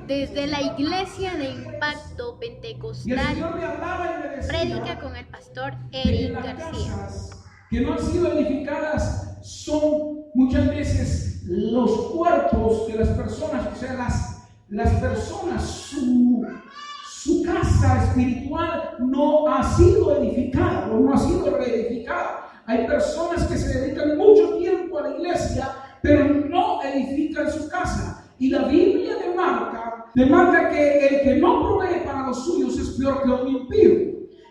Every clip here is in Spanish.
Desde la Iglesia de Impacto Pentecostal, predica con el pastor Eric García. Que no han sido edificadas son muchas veces los cuerpos de las personas, o sea, las personas, su casa espiritual no ha sido edificada o no ha sido reedificada. Hay personas que se dedican mucho tiempo a la iglesia, pero no edifican su casa. Y la Biblia demarca que el que no provee para los suyos es peor que un impío.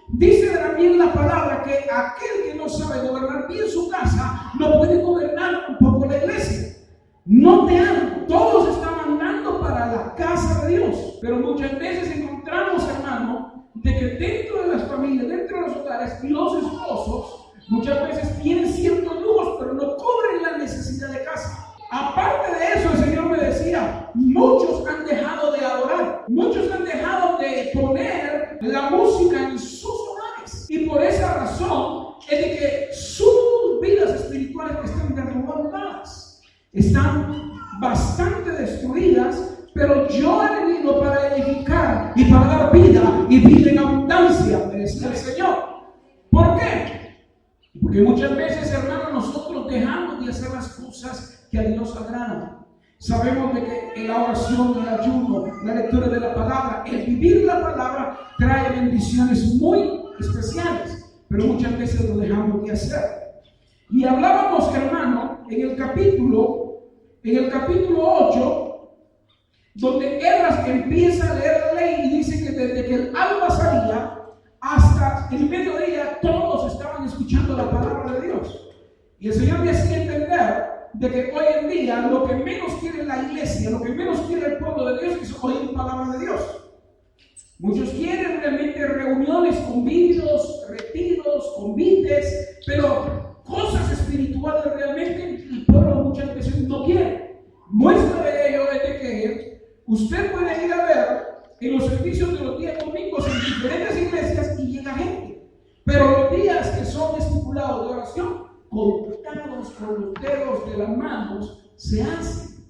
Dice también la palabra que aquel que no sabe gobernar bien su casa no puede gobernar un poco la iglesia. Note algo, todos están mandando para la casa de Dios, pero muchas veces encontramos, hermano, de que dentro de las familias, dentro de los hogares, los esposos muchas veces tienen ciertos lujos, pero no cubren la necesidad de casa. Aparte de eso, el Señor me decía, muchos han dejado de adorar, muchos han dejado de poner la música en sus hogares. Y por esa razón es de que sus vidas espirituales están derrumbadas, están bastante destruidas, pero yo he venido para edificar y para dar vida y vida en abundancia, me decía el Señor. ¿Por qué? Porque muchas veces, hermanos, nosotros dejamos de hacer las cosas que a Dios agradan. Sabemos de que la oración, el ayuno, la lectura de la palabra, el vivir la palabra trae bendiciones muy especiales, pero muchas veces lo dejamos de hacer. Y hablábamos, hermano, en el capítulo 8, donde Esdras empieza a leer la ley y dice que desde que el alba salía hasta el mediodía todos estaban escuchando la palabra de Dios. Y el Señor me hacía entender de que hoy en día lo que menos quiere la iglesia, lo que menos quiere el pueblo de Dios es oír palabra de Dios. Muchos quieren realmente reuniones, convivios, retiros, convites, pero cosas espirituales realmente el pueblo muchas veces no quiere. Muestra de ello es de que usted puede ir a ver en los servicios de los días domingos en diferentes iglesias y llega gente, pero los días que son estipulados de oración, contados con los dedos de las manos se hacen.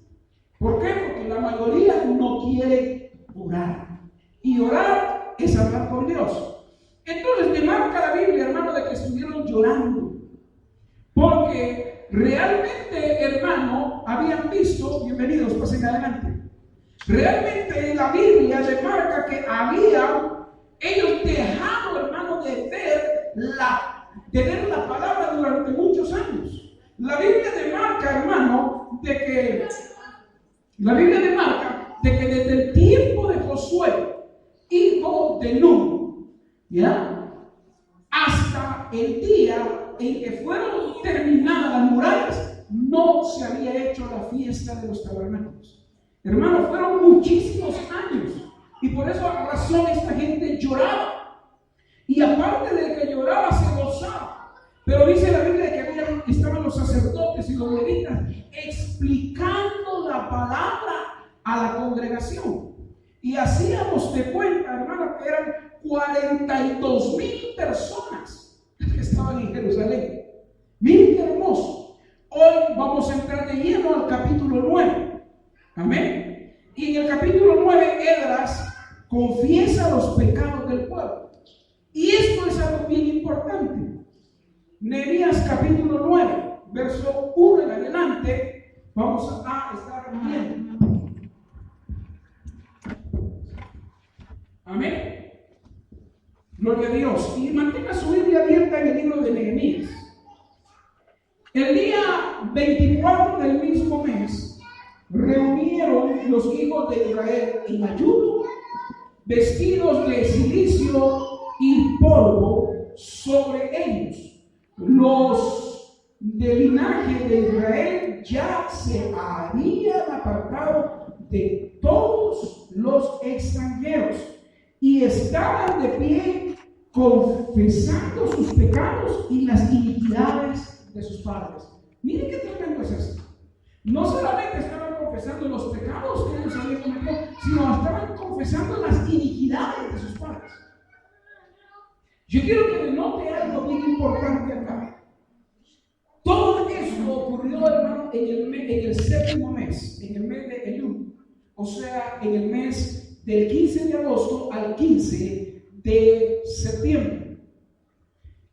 ¿Por qué? Porque la mayoría no quiere orar. Y orar es hablar con Dios. Entonces demarca la Biblia, hermano, de que estuvieron llorando. Porque realmente, hermano, habían visto, bienvenidos, pasen adelante. Realmente la Biblia demarca que ellos dejado, hermano, de ver la palabra durante muchos años. La Biblia demarca, hermano, de que desde el tiempo de Josué, hijo de Nun, ¿ya?, hasta el día en que fueron terminadas las murallas, no se había hecho la fiesta de los tabernáculos. Hermano, fueron muchísimos años y por esa razón esta gente lloraba. Y aparte de que lloraba, se gozaba. Pero dice la Biblia que estaban los sacerdotes y los levitas explicando la palabra a la congregación. Y hacíamos de cuenta, hermano, que eran 42,000 personas que estaban en Jerusalén. Miren qué hermoso. Hoy vamos a entrar de lleno al capítulo 9. Amén. Y en el capítulo 9, Esdras confiesa los pecados del pueblo. Y esto es algo bien importante. Nehemías capítulo 9, verso 1 en adelante, vamos a estar viendo. Amén. Gloria a Dios. Y mantenga su Biblia abierta en el libro de Nehemías. El día 24 del mismo mes, reunieron los hijos de Israel en ayuno, vestidos de cilicio y polvo sobre ellos. Los del linaje de Israel ya se habían apartado de todos los extranjeros y estaban de pie confesando sus pecados y las iniquidades de sus padres. Miren qué tremendo es esto. No solamente estaban confesando los pecados que ellos habían cometido, sino estaban confesando las iniquidades de sus padres. Yo quiero que note algo bien importante acá. Todo esto ocurrió, hermano, en el séptimo mes, en el mes de Elul. o sea, en el mes del 15 de agosto al 15 de septiembre.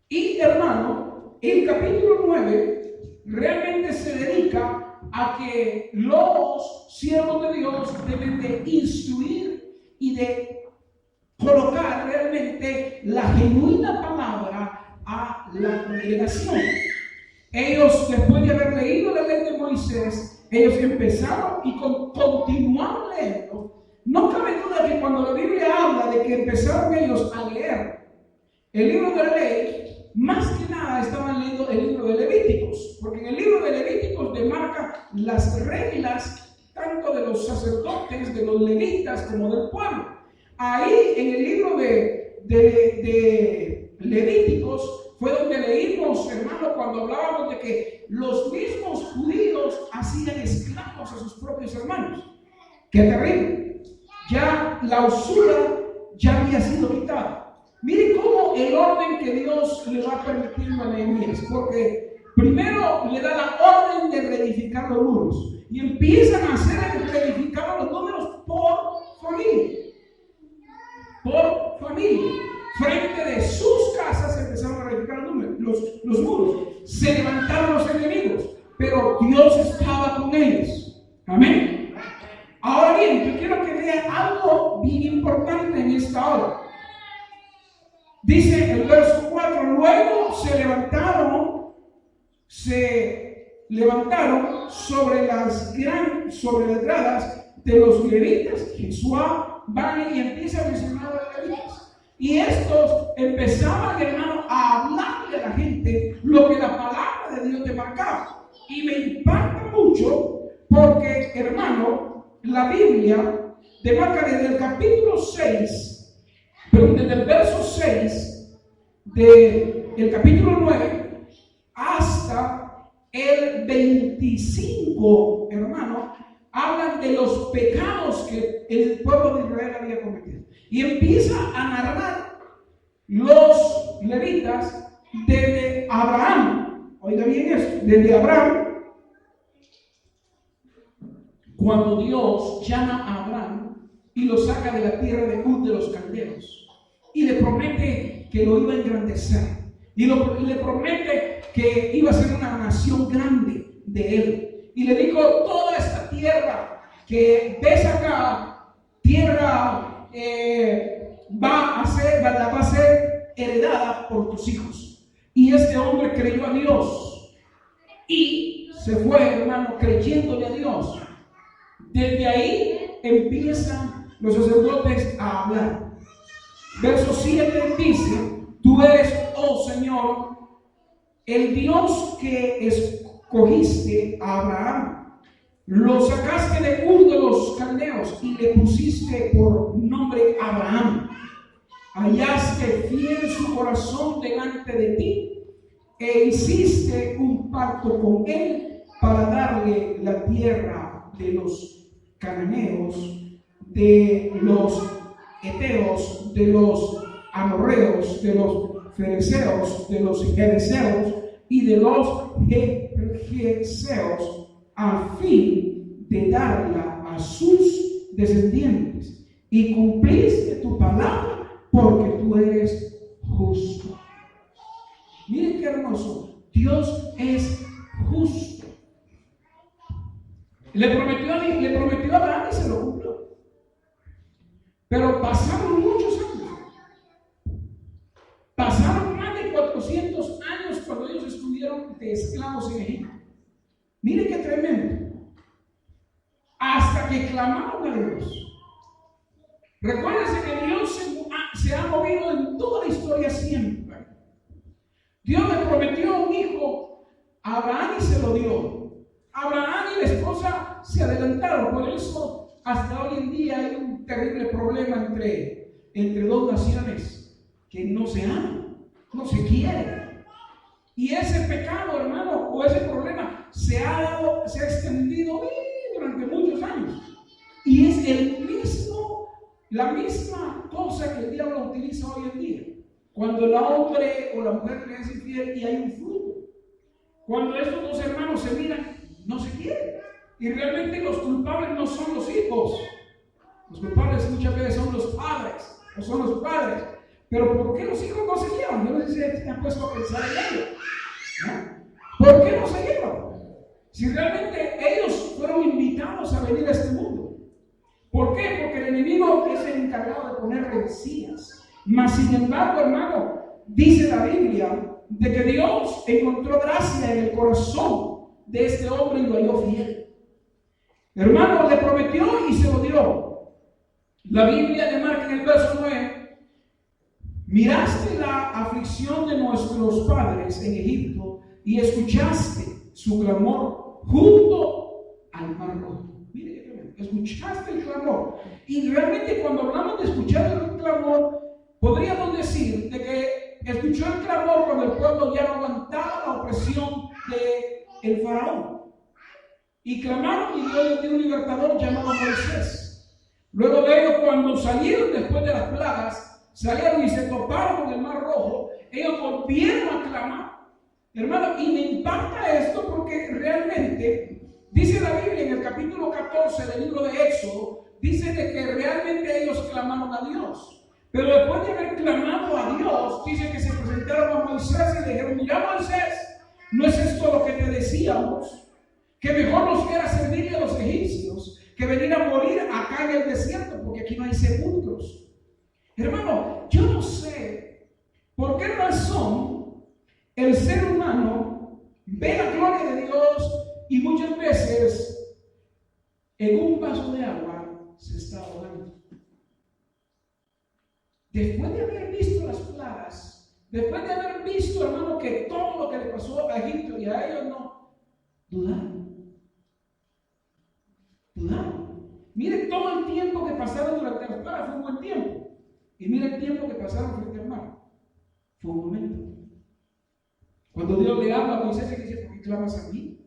Y hermano, el capítulo 9 realmente se dedica a que los siervos de Dios deben de instruir y de colocar realmente la genuina palabra a la congregación. Ellos, después de haber leído la ley de Moisés, ellos empezaron y continuaron leyendo. No cabe duda que cuando la Biblia habla de que empezaron ellos a leer el libro de la ley, más que nada estaban leyendo el libro de Levíticos, porque en el libro de Levíticos demarca las reglas tanto de los sacerdotes, de los levitas, como del pueblo. Ahí en el libro de Levíticos fue donde leímos, hermano, cuando hablábamos de que los mismos judíos hacían esclavos a sus propios hermanos. ¡Qué terrible! Ya la usura ya había sido quitada. Miren cómo el orden que Dios le va permitiendo a Nehemías, porque primero le da la orden de reedificar los muros y empiezan a hacer reedificar los números por familia. Por familia. Frente de sus casas empezaron a reedificar los muros. Se levantaron los enemigos, pero Dios estaba con ellos. Amén. Ahora bien, yo quiero que vean algo bien importante en esta hora. Dice el verso 4, luego se levantaron sobre las gradas de los levitas, Jesuá, Bani, y empieza a mencionar a los levitas. Y estos empezaban, hermano, a hablarle a la gente lo que la palabra de Dios demarcaba. Y me impacta mucho porque, hermano, la Biblia demarca desde el capítulo 6, pero desde el verso 6 del capítulo 9 hasta el 25, hermano, hablan de los pecados que el pueblo de Israel había cometido. Y empieza a narrar los levitas desde Abraham. Oiga bien esto, desde Abraham, cuando Dios llama a Abraham y lo saca de la tierra de Ur de los caldeos y le promete que lo iba a engrandecer y le promete que iba a ser una nación grande de él, y le dijo: toda esta tierra que ves acá, tierra va a ser heredada por tus hijos. Y este hombre creyó a Dios y se fue, hermano, creyéndole a Dios. Desde ahí empiezan los sacerdotes a hablar. Verso 7 dice: tú eres, oh Señor, el Dios que escogiste a Abraham, lo sacaste de Ur de los caldeos y le pusiste por nombre Abraham. Hallaste fiel su corazón delante de ti e hiciste un pacto con él para darle la tierra de los cananeos, de los heteos, de los amorreos, de los fereceos, de los jereseos y de los jeseos, a fin de darla a sus descendientes. Y cumpliste tu palabra porque tú eres justo. Miren qué hermoso. Dios es justo. Le prometió a Abraham y se lo cumplió. Pero pasaron muchos años. Pasaron más de 400 años cuando ellos estuvieron de esclavos en Egipto. Miren qué tremendo. Hasta que clamaron a Dios. Recuérdense que Dios se ha movido en toda la historia siempre. Dios le prometió un hijo a Abraham y se lo dio. Abraham y la esposa se adelantaron. Por eso hasta hoy en día hay un terrible problema entre dos naciones que no se aman, no se quieren. Y ese pecado, hermano, o ese problema se ha extendido durante muchos años. Y es la misma cosa que el diablo utiliza hoy en día. Cuando el hombre o la mujer le es infiel y hay un fruto. Cuando estos dos hermanos se miran, no se quieren. Y realmente los culpables no son los hijos, Los culpables muchas veces son los padres, o son los padres. Pero ¿por qué los hijos no se llevan? Yo no sé si se han puesto a pensar en ello, ¿no? ¿Por qué no se llevan? Si realmente ellos fueron invitados a venir a este mundo. ¿Por qué? Porque el enemigo es el encargado de poner rencillas. Mas sin embargo, hermano, dice la Biblia de que Dios encontró gracia en el corazón de este hombre y lo halló fiel. Hermano, le prometió y se lo dio. La Biblia le marca en el verso 9: miraste la aflicción de nuestros padres en Egipto y escuchaste su clamor junto al mar rojo. Mire, escuchaste el clamor. Y realmente cuando hablamos de escuchar el clamor, podríamos decir de que escuchó el clamor cuando el pueblo ya no aguantaba la opresión del faraón. Y clamaron y Dios les dio un libertador llamado Moisés. Luego de ello, cuando salieron después de las plagas, salieron y se toparon con el mar rojo, ellos volvieron a clamar. Hermano, y me impacta esto porque realmente dice la Biblia en el capítulo 14 del libro de Éxodo, dice de que realmente ellos clamaron a Dios. Pero después de haber clamado a Dios, dice que se presentaron a Moisés y le dijeron: mira, Moisés, ¿no es esto lo que te decíamos? Que mejor nos era servirle a los egipcios que venir a morir acá en el desierto, porque aquí no hay sepulcros. Hermano, yo no sé por qué razón el ser humano ve la gloria de Dios y muchas veces en un vaso de agua se está ahogando. Después de haber visto las plagas, después de haber visto, hermano, que todo lo que le pasó a Egipto y a ellos no, dudaron. Miren todo el tiempo que pasaron durante las plagas, fue un buen tiempo. Y miren el tiempo que pasaron frente al mar, fue un momento. Cuando Dios le habla a Moisés y dice: ¿por qué clamas a mí?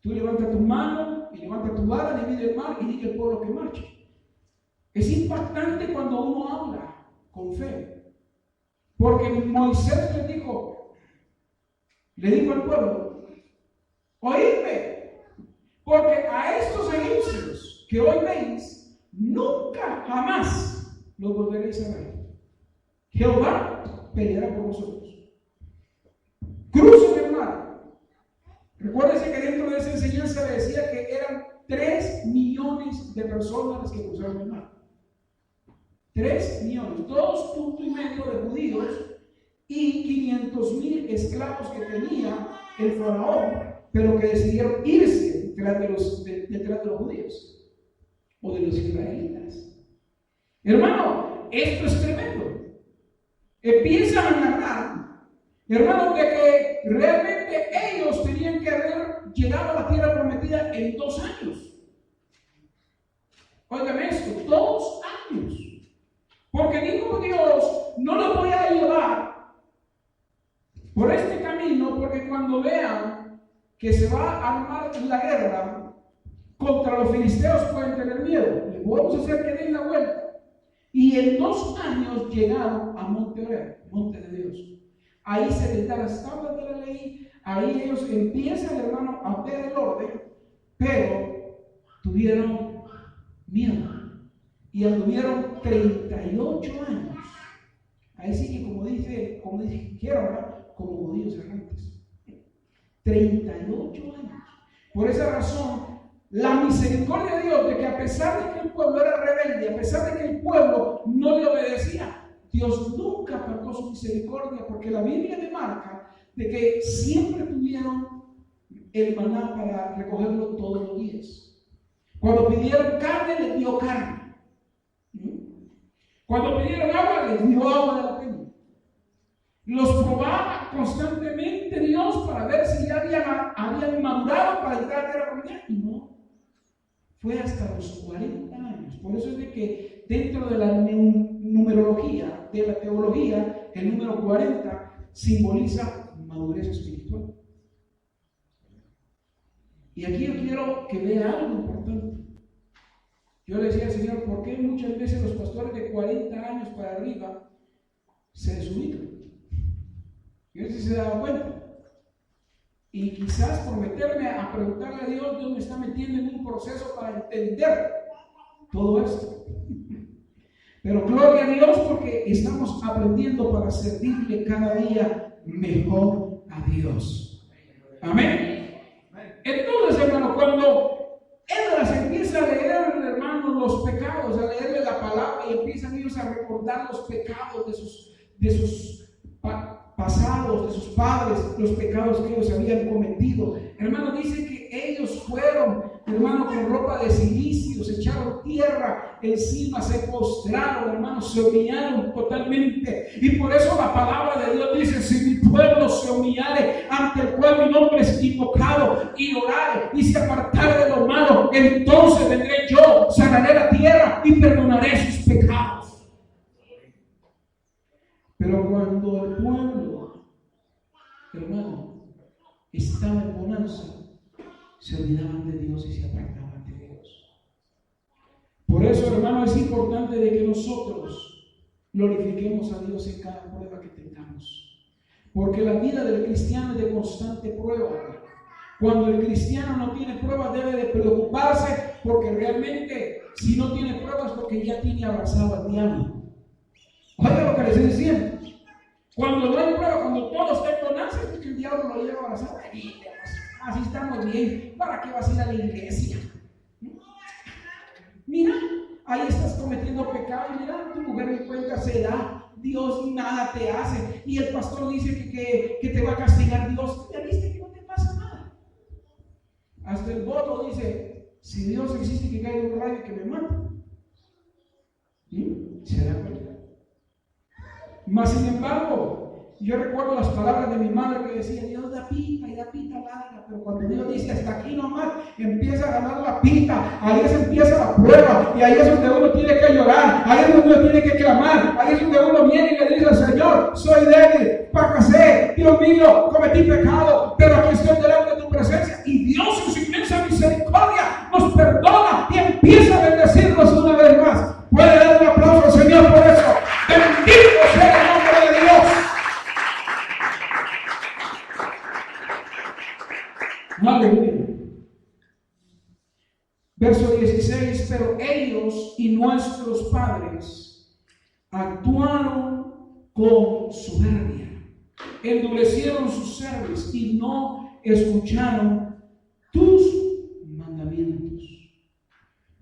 Tú levanta tu mano y levanta tu vara, divide el mar y diga al pueblo que marche. Es impactante cuando uno habla con fe. Porque Moisés le dijo al pueblo: oídme, porque a estos egipcios que hoy veis, nunca jamás los volveréis a ver. Jehová peleará por vosotros. Crucen el mar. Recuérdense que dentro de esa enseñanza le decía que eran 3 millones de personas las que cruzaron el mar. 3 millones, 2,5 millones de judíos y 500,000 esclavos que tenía el faraón, pero que decidieron irse detrás de los judíos o de los israelitas. Hermano, esto es tremendo. Empiezan a narrar, hermano, de que realmente ellos tenían que haber llegado a la tierra prometida en 2 años. Óigame esto, 2 años. Porque dijo Dios: no los voy a llevar por este camino, porque cuando vean que se va a armar la guerra contra los filisteos pueden tener miedo. Les vamos a hacer que den la vuelta. Y en 2 años llegaron a Monte Oreb, Monte de Dios. Ahí se les da las tablas de la ley, ahí ellos empiezan, hermano, a ver el orden, pero tuvieron miedo. Y anduvieron 38 años. Ahí sí que como dijeron, ¿verdad? Como judíos errantes. 38 años. Por esa razón, la misericordia de Dios, de que a pesar de que el pueblo era rebelde, a pesar de que el pueblo no le obedecía, Dios nunca apartó su misericordia, porque la Biblia le marca de que siempre tuvieron el maná para recogerlo todos los días. Cuando pidieron carne, les dio carne. Cuando pidieron agua, les dio agua de la peña. Los probaba constantemente Dios para ver si ya habían madurado para entrar a la tierra prometida. Y no. Fue hasta los 40 años. Por eso es de que dentro de la numerología, de la teología, el número 40 simboliza madurez espiritual. Y aquí yo quiero que vea algo importante. Yo le decía al Señor: ¿por qué muchas veces los pastores de 40 años para arriba se desubican? Yo no sé si se daba cuenta. Y quizás por meterme a preguntarle a Dios, Dios me está metiendo en un proceso para entender todo esto. Pero gloria a Dios porque estamos aprendiendo para servirle cada día mejor a Dios. Amén. Entonces, hermano, cuando Esdras empieza a leer, hermano, los pecados, a leerle la palabra y empiezan ellos a recordar los pecados de sus pasados, de sus padres, los pecados que ellos habían cometido. Hermano, dice que ellos fueron, hermano, con ropa de cilicio, se echaron tierra encima, se postraron, hermano, se humillaron totalmente. Y por eso la palabra de Dios dice: si mi pueblo se humillare, ante el cual mi nombre es invocado, y orare y se apartare de lo malo, entonces vendré yo, sanaré la tierra y perdonaré sus pecados. Pero cuando el pueblo, hermano, estaba en bonanza, se olvidaban de Dios y se apartaban de Dios. Por eso, hermano, es importante de que nosotros glorifiquemos a Dios en cada prueba que tengamos. Porque la vida del cristiano es de constante prueba. Cuando el cristiano no tiene pruebas, debe de preocuparse, porque realmente, si no tiene pruebas, porque ya tiene abrazado al diablo. Oiga lo que les estoy diciendo. Cuando no hay prueba, cuando todo está en bonanza, es porque el diablo lo lleva abrazado. Así estamos bien. ¿Para qué vas a ir a la iglesia? Mira, ahí estás cometiendo pecado. Y mira, tu mujer en cuenta se da. Dios nada te hace. Y el pastor dice que te va a castigar Dios. Ya viste que no te pasa nada. Hasta el voto dice: si Dios existe, que caiga un rayo y que me mate. ¿Se da cuenta? Mas sin embargo, yo recuerdo las palabras de mi madre que decía: Dios da pita y da pita larga, pero cuando Dios dice hasta aquí nomás, empieza a ganar la pita. Ahí se empieza la prueba, y ahí es donde uno tiene que llorar, ahí es donde uno tiene que clamar, ahí es donde uno viene y le dice al Señor: soy débil, fracasé, Dios mío, cometí pecado, pero aquí estoy delante de tu presencia. Y Dios en su inmensa misericordia nos perdona y empieza a bendecirnos una vez más. Puede dar un aplauso al Señor por eso. Bendito sea el nombre de Dios. Aleluya. Verso 16: pero ellos y nuestros padres actuaron con soberbia, endurecieron sus cerviz y no escucharon tus mandamientos.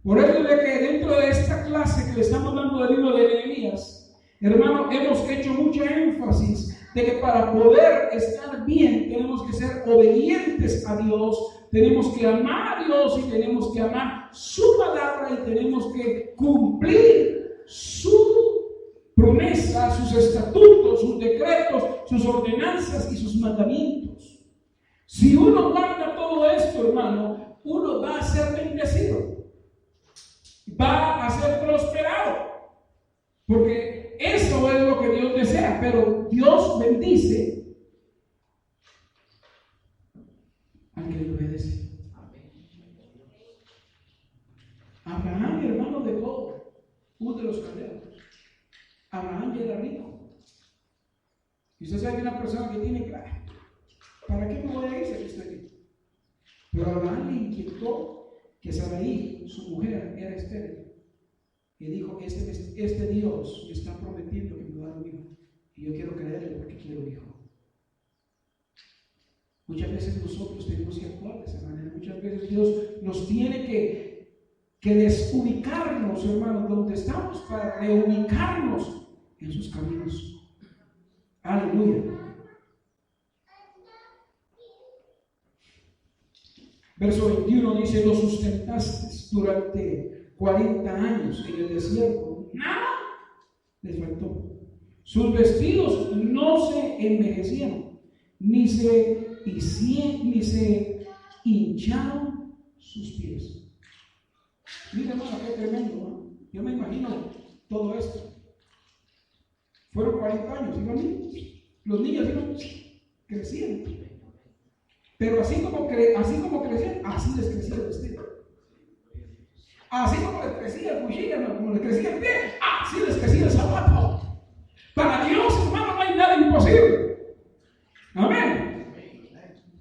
Por eso es que dentro de esta clase que le estamos dando del libro de Nehemías, hermano, hemos hecho mucha énfasis de que para poder estar bien tenemos que ser obedientes a Dios, tenemos que amar a Dios y tenemos que amar su palabra y tenemos que cumplir su promesa, sus estatutos, sus decretos, sus ordenanzas y sus mandamientos. Si uno guarda todo esto, hermano, uno va a ser bendecido, va a ser prosperado, porque eso es lo que Dios desea. Pero Dios bendice al que le obedece. Abraham, hermano, dejó uno de los caldeos. Abraham ya era rico. Y usted sabe que una persona que tiene claro: ¿para qué me voy a ir si estoy aquí? Pero Abraham le inquietó que Sarai, su mujer, era estéril. Y dijo: este Dios me está prometiendo que me va a dar un hijo, y yo quiero creerle porque quiero un hijo. Muchas veces nosotros tenemos que actuar de esa manera. Muchas veces Dios nos tiene que desubicarnos, hermanos, donde estamos, para reubicarnos en sus caminos. Aleluya. Verso 21 dice: lo sustentaste durante 40 años en el desierto, nada les faltó. Sus vestidos no se envejecieron, ni se hincharon sus pies. Mira, hermano, qué tremendo, ¿no? Yo me imagino todo esto. Fueron 40 años, ¿sí? Los niños iban creciendo. Pero así como crecían, así les crecía el vestido. Así como les crecía el cuchillo, como les crecía el pie, así les crecía el zapato. Para Dios, hermano, no hay nada imposible. Amén.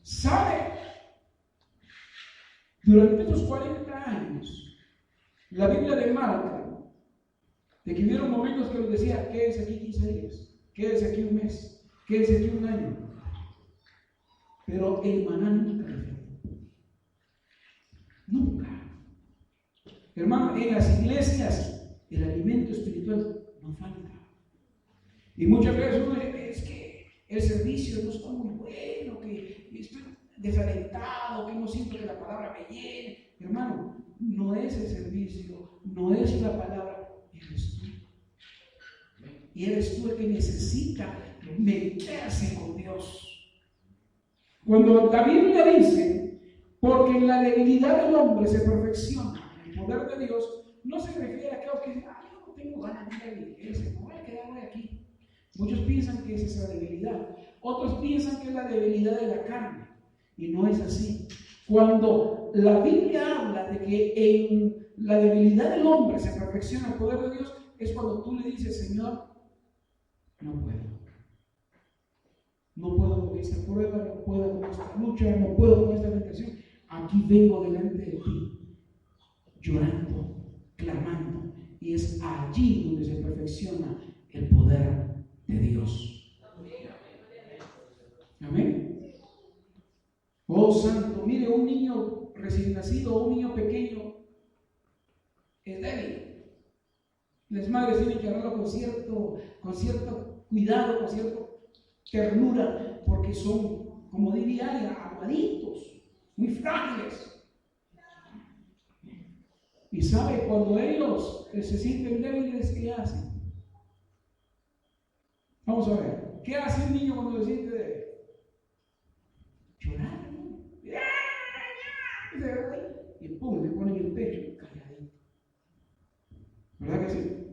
¿Sabe? Durante esos 40 años, La Biblia de Marca, de que hubieron momentos que nos decía, quédese aquí 15 días, quédese aquí un mes, quédese aquí un año. Pero el maná nunca le faltó. Nunca. Hermano, en las iglesias el alimento espiritual no falta. Y muchas veces uno dice, es que el servicio no está muy bueno, que estoy desalentado, que no siento que la palabra me llene. Hermano, no es el servicio, no es la palabra, eres tú. Y eres tú el que necesita meterse con Dios. Cuando la Biblia dice, porque en la debilidad del hombre se perfecciona el poder de Dios, no se refiere a aquellos que dicen, yo no tengo ganas de ir a la iglesia, me voy a quedar hoy aquí. Muchos piensan que es esa debilidad, otros piensan que es la debilidad de la carne, y no es así. Cuando la Biblia habla de que en la debilidad del hombre se perfecciona el poder de Dios, es cuando tú le dices, Señor, no puedo. No puedo con esta prueba, no puedo con esta lucha, no puedo con esta tentación. Aquí vengo delante de ti, llorando, clamando. Y es allí donde se perfecciona el poder de Dios. Amén. Oh santo, mire, un niño recién nacido, un niño pequeño, es débil. Las madres tienen que hablarlo con cierto cuidado, con cierta ternura, porque son, como diría, aguaditos, muy frágiles. Y sabe, cuando ellos se sienten débiles, ¿qué hacen? Vamos a ver, ¿qué hace un niño cuando se siente débil? Llorar. Y pum, le ponen el pecho, calladito. ¿Verdad que sí?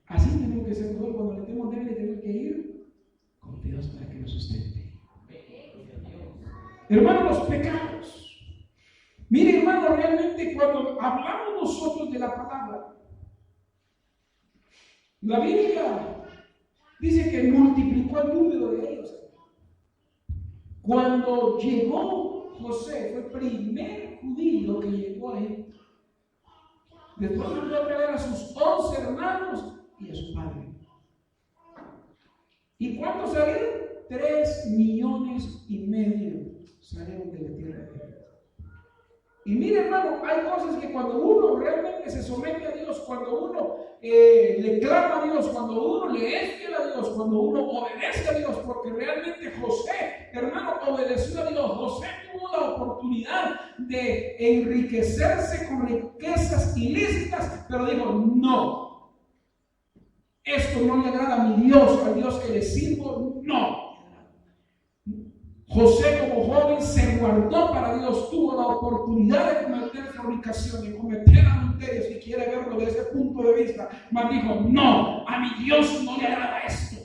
Así tenemos que ser nosotros cuando le estemos débiles, tenemos que ir con Dios para que nos sustente. Hermano, los pecados. Mire, hermano, realmente cuando hablamos nosotros de la palabra, la Biblia dice que multiplicó el número de ellos. Cuando llegó José, fue el primer judío que llegó a él. Después mandó a traer a sus 11 hermanos y a su padre. ¿Y cuántos salieron? 3,5 millones salieron de la tierra de Egipto. Y mire, hermano, hay cosas que cuando uno realmente se somete a Dios, cuando uno le clama a Dios, cuando uno le es fiel a Dios, cuando uno obedece a Dios, porque realmente José, hermano, obedeció a Dios. José tuvo la oportunidad de enriquecerse con riquezas ilícitas, pero dijo, no, esto no le agrada a mi Dios, al Dios que le sirvo, no. José, como joven, se guardó para Dios, tuvo la oportunidad de cometer fornicación, de cometer adulterio, si quiere verlo desde ese punto de vista, mas dijo, no, a mi Dios no le agrada esto.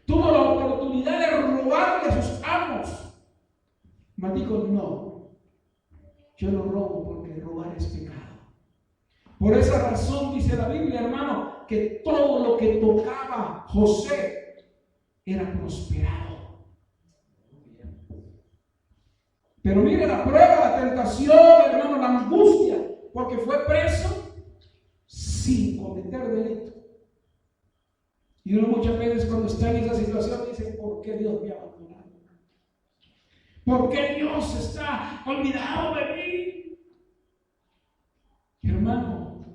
Tuvo la oportunidad de robarle a sus amos, mas dijo, no, yo no robo porque robar es pecado. Por esa razón dice la Biblia, hermano, que todo lo que tocaba José era prosperado. Pero mire la prueba, la tentación, hermano, la angustia, porque fue preso sin cometer delito. Y uno muchas veces cuando está en esa situación dice, ¿por qué Dios me ha abandonado? ¿Por qué Dios está olvidado de mí? Hermano,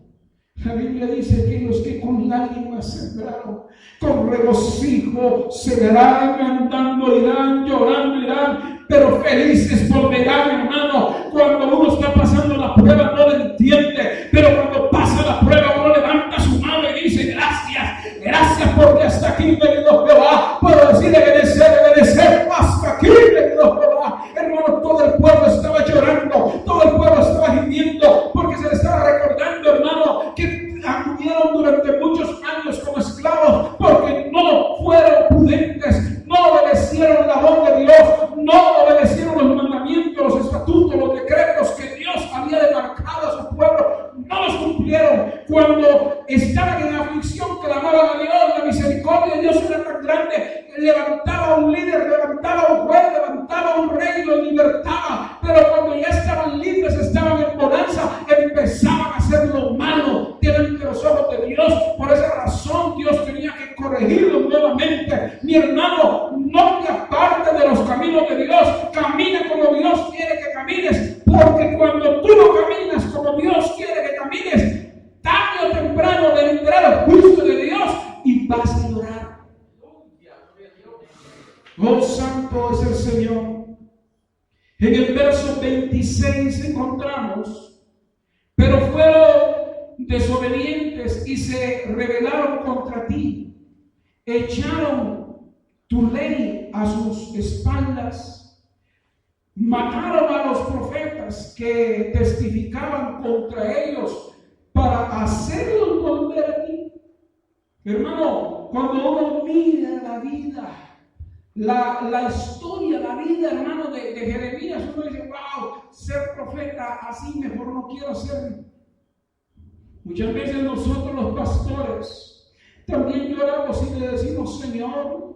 la Biblia dice que los que con lágrimas sembraron, con regocijo segarán, andando irán, llorando irán, pero felices volverán, hermano. Cuando uno está pasando la prueba no lo entiende, pero cuando pasa la prueba uno levanta su mano y dice, gracias porque hasta aquí me dio Jehová. Puedo decir obedecer, hasta aquí me dio Jehová. Hermano, todo el pueblo estaba llorando, todo el pueblo estaba gimiendo, porque se le estaba recordando, hermano, que anduvieron durante muchos años como esclavos, porque no fueron prudentes, no obedecieron la voz de Dios, no obedecieron los mandamientos, los estatutos, los decretos que Dios había demarcado a su pueblo, no los cumplieron. Cuando estaban en aflicción, clamaban a Dios, la misericordia de Dios era tan grande, levantaba un líder, levantaba un juez, levantaba un rey y los libertaba. Pero cuando ya estaban libres, estaban en bonanza, empezaban a hacer lo malo delante de los ojos de Dios. Por esa razón Dios tenía que corregirlo nuevamente. Mi hermano, no te apartes de los caminos de Dios. Camina como Dios quiere que camines, porque cuando tú no caminas como Dios quiere que camines, tarde o temprano vendrá el juicio de Dios y vas a llorar. Oh, santo es el Señor. En el verso 26 encontramos: pero fueron desobedientes y se rebelaron contra ti, echaron tu ley a sus espaldas, mataron a los profetas que testificaban contra ellos para hacerlos volver a ti. Hermano, cuando uno mira la vida, la historia, la vida, hermano, de Jeremías, uno dice: wow, ser profeta así mejor no quiero ser. Muchas veces nosotros los pastores también lloramos y le decimos: Señor,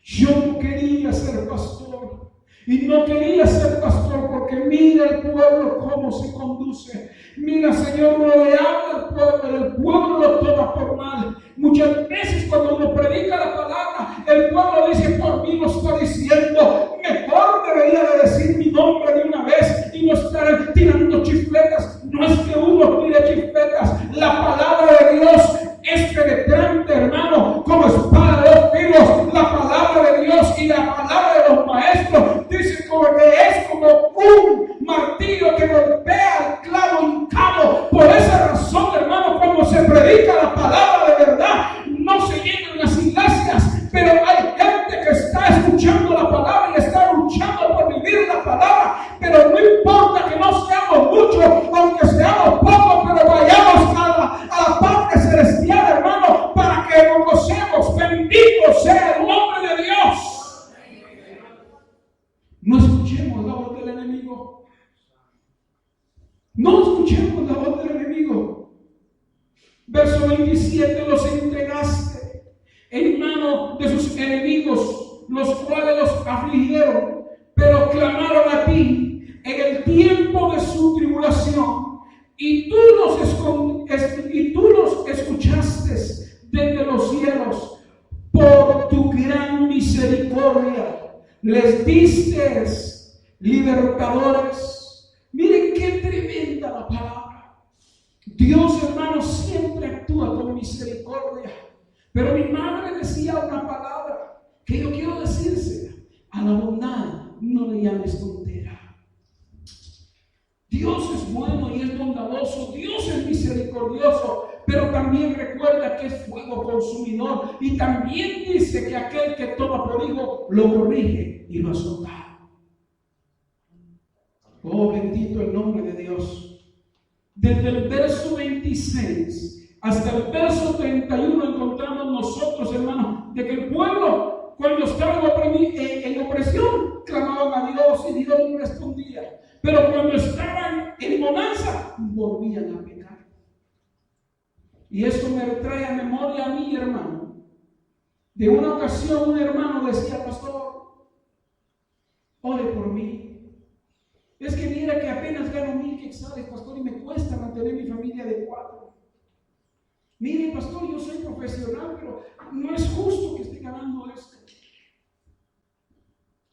yo no quería ser pastor. Y no quería ser pastor porque mira el pueblo cómo se conduce. Mira, Señor, no le habla el pueblo lo toma por mal. Muchas veces cuando uno predica la palabra, el pueblo dice: por mí lo está diciendo. Mejor debería de decir mi nombre de una vez y no estar tirando chifletas. No es que uno tire chifletas. La palabra de Dios es penetrante, hermano, como espada de dos filos. La palabra de Dios y la palabra de los maestros dice como que es como un martillo que golpea el clavo hincado. Por esa razón, hermano, cuando se predica la palabra de verdad, no se llenan las iglesias, pero hay gente que está escuchando la palabra y está luchando por vivir la palabra. Pero no importa que no seamos muchos, aunque seamos pocos, pero vayamos a la patria celestial, hermano, para que nos gocemos. Bendito sea el nombre de Dios. No escuchemos la voz del enemigo. No escuchemos la voz del enemigo. Verso 27: los entregaste en mano de sus enemigos, los cuales los afligieron, pero clamaron a ti en el tiempo de su tribulación, y tú los escuchaste desde los cielos. Por tu gran misericordia les diste libertadores. Miren qué tremenda la palabra. Dios, hermano, siempre actúa con misericordia. Pero mi madre decía una palabra que yo quiero decirse: a la bondad no le llames tontera. Dios es bueno y es bondadoso. Dios es misericordioso, pero también recuerda que es fuego consumidor. Y también dice que aquel que toma por hijo lo corrige y lo azota. Oh, bendito el nombre de Dios. Desde el verso 26 hasta el verso 31 encontramos nosotros, hermanos, de que el pueblo, cuando estaba en opresión, clamaban a Dios y Dios no respondía. Pero cuando estaban en bonanza, volvían a pecar. Y esto me trae a memoria a mí, hermano. De una ocasión un hermano decía: pastor, ore por mí. Es que mira que apenas gano 1000 quetzales, pastor, y me cuesta mantener mi familia de 4. Mire, pastor, yo soy profesional, pero no es justo que esté ganando esto.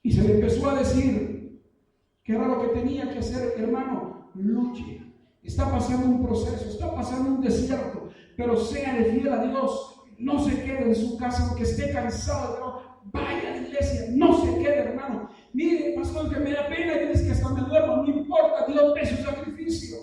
Y se le empezó a decir que era lo que tenía que hacer. Hermano, luche. Está pasando un proceso, está pasando un desierto, pero sea fiel a Dios. No se quede en su casa, aunque esté cansado de trabajo. Vaya a la iglesia, no se quede, hermano. Mire, pastor, que me da pena y dices que hasta me duermo. No importa, Dios ve su sacrificio.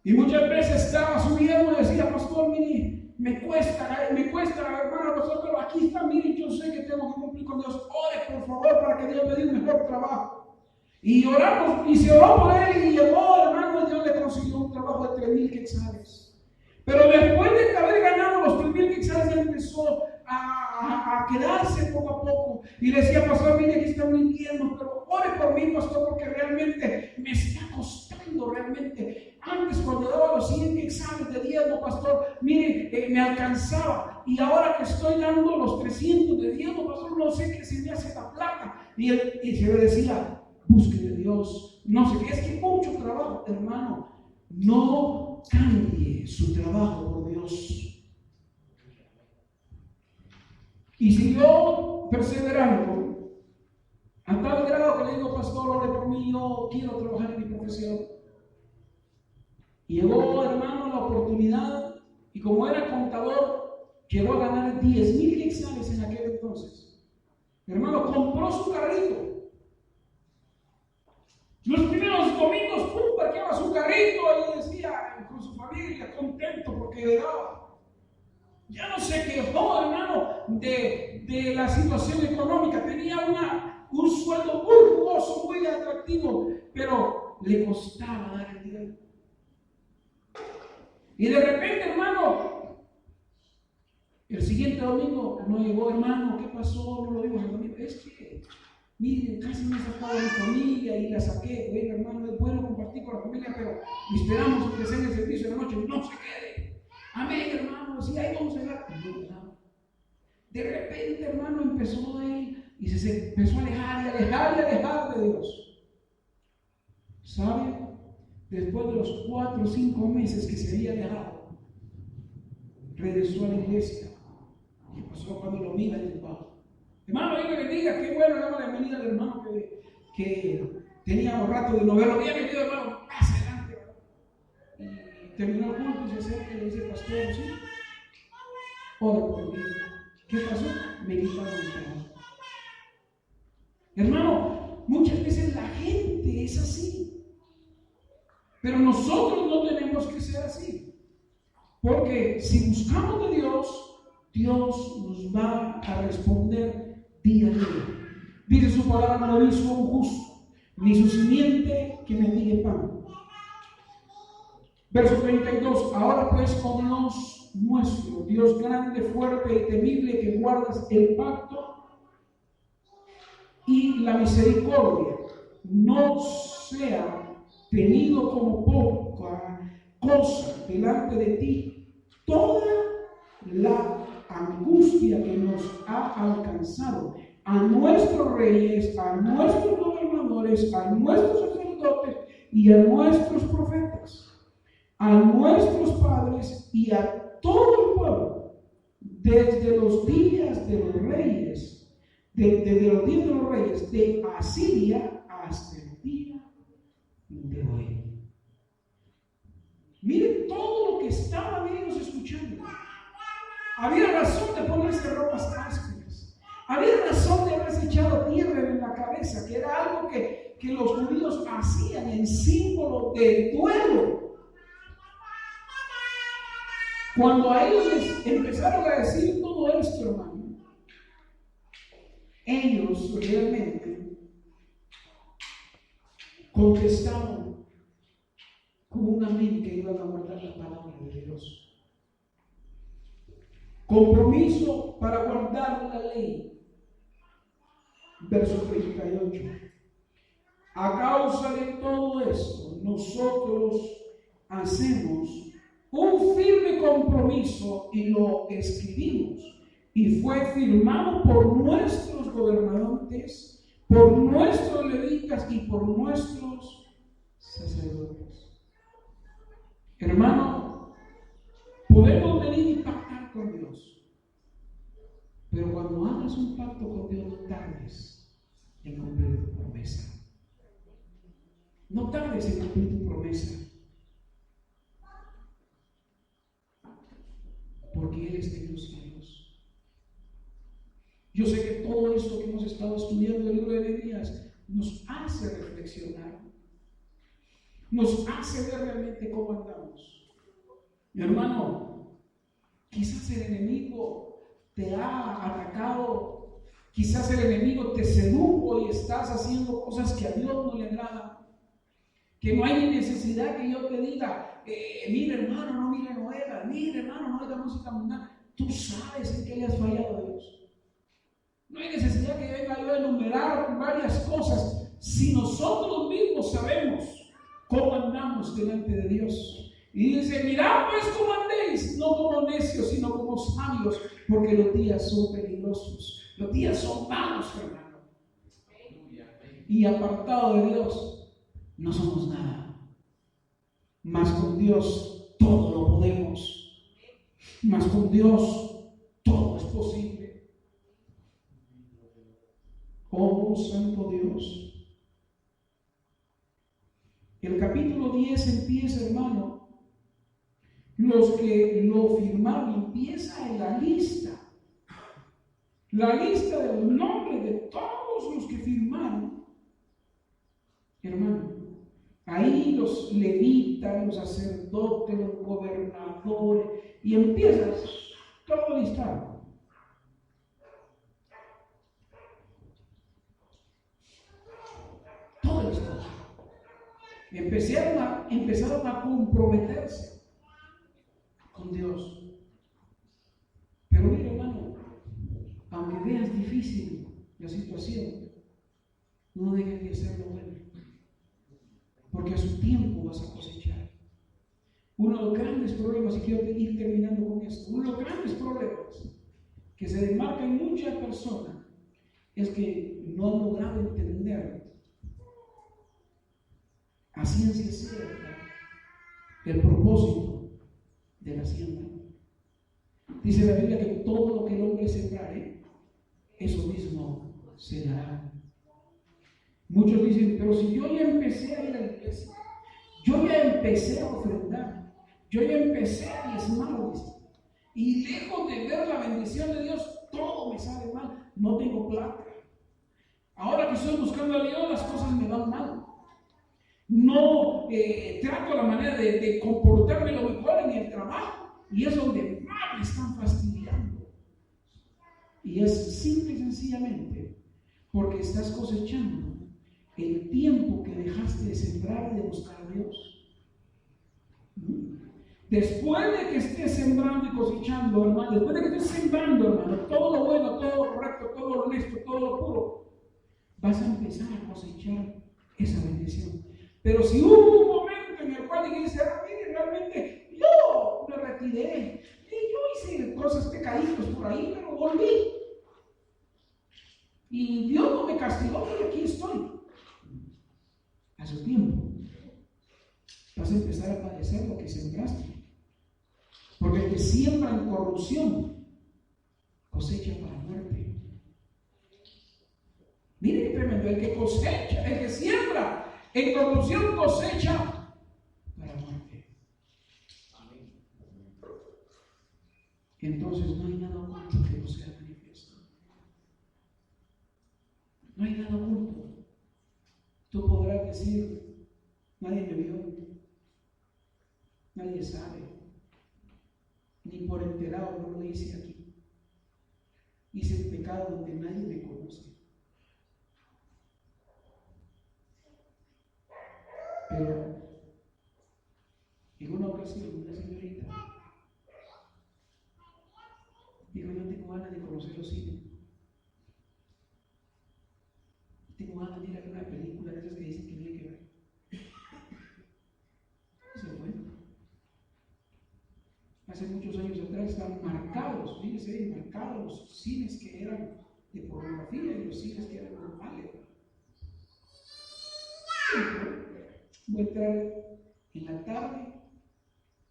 Y muchas veces estaba subiendo y decía: pastor, mire, me cuesta, hermano, pastor, pero aquí está, mire, yo sé que tengo que cumplir con Dios. Ore, por favor, para que Dios me dé un mejor trabajo. Y oramos, y se oró por él, y llegó, hermano, Dios le consiguió un trabajo de 3000 quetzales. Pero después de haber ganado los 3000 quetzales, él empezó a quedarse poco a poco. Y le decía: pastor, mire, aquí está un invierno, pero ore por mí, pastor, porque realmente me está costando, realmente. Antes, cuando daba los 100 quetzales de diezmo, pastor, mire, me alcanzaba. Y ahora que estoy dando los 300 de diezmo, pastor, no sé qué se me hace la plata. Y se le decía: busque de Dios, no sé qué, es que mucho trabajo, hermano, no cambie su trabajo por Dios. Y siguió perseverando a tal grado que le digo, pastor, ore por mí, yo quiero trabajar en mi profesión. Y llegó, hermano, la oportunidad, y como era contador, llegó a ganar 10,000 quetzales en aquel entonces. Hermano, compró su carrito. Los primeros domingos, pum, parqueaba su carrito y decía con su familia, contento porque le daba. Ya no se quejó, hermano, de la situación económica. Tenía un sueldo muy jugoso, muy atractivo, pero le costaba dar el dinero. Y de repente, hermano, el siguiente domingo no llegó, hermano, ¿qué pasó? No lo digo al domingo. Es que, miren, casi me he sacado de mi familia y la saqué. Oye, hermano, es bueno compartir con la familia, pero esperamos que sea en el servicio de la noche. No se quede. Amén, hermano. Sí, ahí vamos a llegar. De repente, hermano, empezó él y se empezó a alejar y alejar de Dios. ¿Sabe? Después de los 4 o 5 meses que se había alejado, regresó a la iglesia. ¿Qué pasó cuando lo mira en el bajo? Hermano, Dios le bendiga, qué bueno, damos la bienvenida al hermano que teníamos rato de no verlo. Bienvenido, hermano, más adelante. Y terminó el culto y se acerca y le dice, pastor, sí, ora por mí. ¿Qué pasó? Me quitaron el trabajo. Hermano, muchas veces la gente es así. Pero nosotros no tenemos que ser así. Porque si buscamos de Dios, Dios nos va a responder día a día. Dice su palabra, no hizo un justo, ni su simiente que mendigue pan. Verso 32. Ahora pues, oh Dios nuestro, Dios grande, fuerte y temible, que guardas el pacto y la misericordia, no sea tenido como poca cosa delante de ti toda la angustia que nos ha alcanzado, a nuestros reyes, a nuestros gobernadores, a nuestros sacerdotes y a nuestros profetas, a nuestros padres y a todo el pueblo, desde los días de los reyes, de Asiria hasta el día de hoy. Miren todo lo que estaban ellos escuchando. Había razón de ponerse ropas ásperas. Había razón de haberse echado tierra en la cabeza, que era algo que los judíos hacían en símbolo del duelo. Cuando a ellos les empezaron a decir todo esto, hermano, ellos realmente contestaron con un amén que iban a guardar la palabra de Dios. Compromiso para guardar la ley. Verso 38. A causa de todo esto, nosotros hacemos un firme compromiso y lo escribimos. Y fue firmado por nuestros gobernantes, por nuestros levitas y por nuestros sacerdotes. Hermano, podemos venir y pactar con Dios, pero cuando hagas un pacto con Dios, no tardes en cumplir tu promesa. No tardes en cumplir tu promesa, porque Él es de Dios y Dios. Yo sé que todo esto que hemos estado estudiando del libro de Nehemías nos hace reflexionar, nos hace ver realmente cómo andamos. Mi hermano, quizás el enemigo te ha atacado, quizás el enemigo te sedujo y estás haciendo cosas que a Dios no le agradan, que no hay necesidad que yo te diga, mira hermano, no mire novela, mira hermano, no oiga música mundana. Tú sabes en qué le has fallado a Dios. No hay necesidad que venga yo a enumerar varias cosas si nosotros mismos sabemos cómo andamos delante de Dios. Y dice, mirad pues cómo andéis, no como necios, sino como sabios, porque los días son peligrosos, los días son malos, hermano. y apartado de Dios, no somos nada. Mas con Dios todo lo podemos. Mas con Dios todo es posible. Oh Santo Dios. El capítulo 10 empieza, hermano. Los que lo firmaron, empieza en la lista. La lista de los nombres de todos los que firmaron. Hermano, ahí los levitas, los sacerdotes, los gobernadores, y empieza todo listado. Todo listado. Empezaron a comprometerse con Dios. Pero mira, hermano, aunque veas difícil la situación, no dejes de hacer lo bueno, porque a su tiempo vas a cosechar. Uno de los grandes problemas, y quiero ir terminando con esto, uno de los grandes problemas que se desmarca en muchas personas es que no han logrado entender a ciencia cierta el propósito de la siembra. Dice la Biblia que todo lo que el hombre sembrare, eso mismo se dará. Muchos dicen, pero si yo ya empecé a ir a la iglesia, yo ya empecé a ofrendar, yo ya empecé a diezmar, y lejos de ver la bendición de Dios, todo me sale mal, no tengo plata. Ahora que estoy buscando a Dios, las cosas me van mal. No trato la manera de comportarme lo mejor en el trabajo, y es donde más me están fastidiando. Y es simple y sencillamente porque estás cosechando el tiempo que dejaste de sembrar y de buscar a Dios. Después de que estés sembrando y cosechando, hermano, después de que estés sembrando, hermano, todo lo bueno, todo lo correcto, todo lo honesto, todo lo puro, vas a empezar a cosechar esa bendición. Pero si hubo un momento en el cual dijiste, mire, realmente yo me retiré, yo hice cosas pecaditos por ahí, pero volví, y Dios no me castigó, y aquí estoy. A su tiempo vas a empezar a padecer lo que sembraste, porque el que siembra en corrupción cosecha para muerte. Mire qué tremendo, el que cosecha, el que siembra en corrupción cosecha para muerte. Entonces no hay nada oculto que no sea manifiesto. No hay nada oculto. Tú podrás decir, nadie me vio, nadie sabe, ni por enterado no lo hice aquí. Hice el pecado donde nadie me conoce. Pero en una ocasión, una señorita dijo, yo tengo ganas de conocer los cines. Tengo ganas de ir a ver una película de esas que dicen que no hay que ver. Se fue. Hace muchos años atrás estaban marcados, fíjense, marcados los cines que eran de pornografía y los cines que eran normales. Voy a entrar en la tarde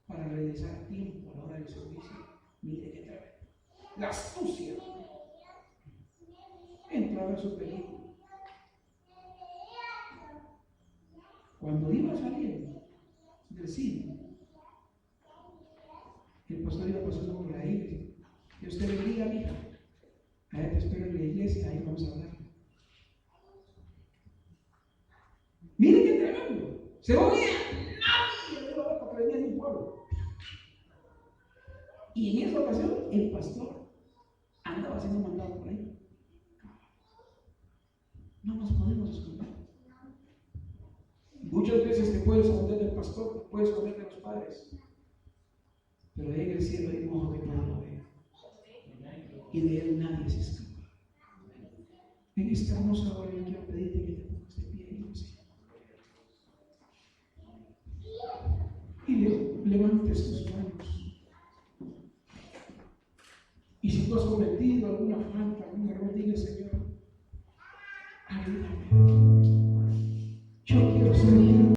para regresar a tiempo a la hora del servicio. Mire qué tremendo. La astucia. Entró a ver su película. Cuando iba saliendo del cine, el pastor iba pasando por ahí y dice, que usted bendiga, mija. Allá te espero en la iglesia, ahí vamos a hablar. Miren qué tremendo. Se movía nadie de la porque venía de un pueblo. Y en esa ocasión, el pastor andaba siendo mandado por ahí. No nos podemos esconder. Muchas veces te puedes esconder del pastor, te puedes esconder de los padres, pero ahí en el cielo hay un ojo que todo lo ve, y de él nadie se escapa. En esta hermosa hora yo quiero pedirte que te pongas de pie y levantes tus manos. Y si tú has cometido alguna falta,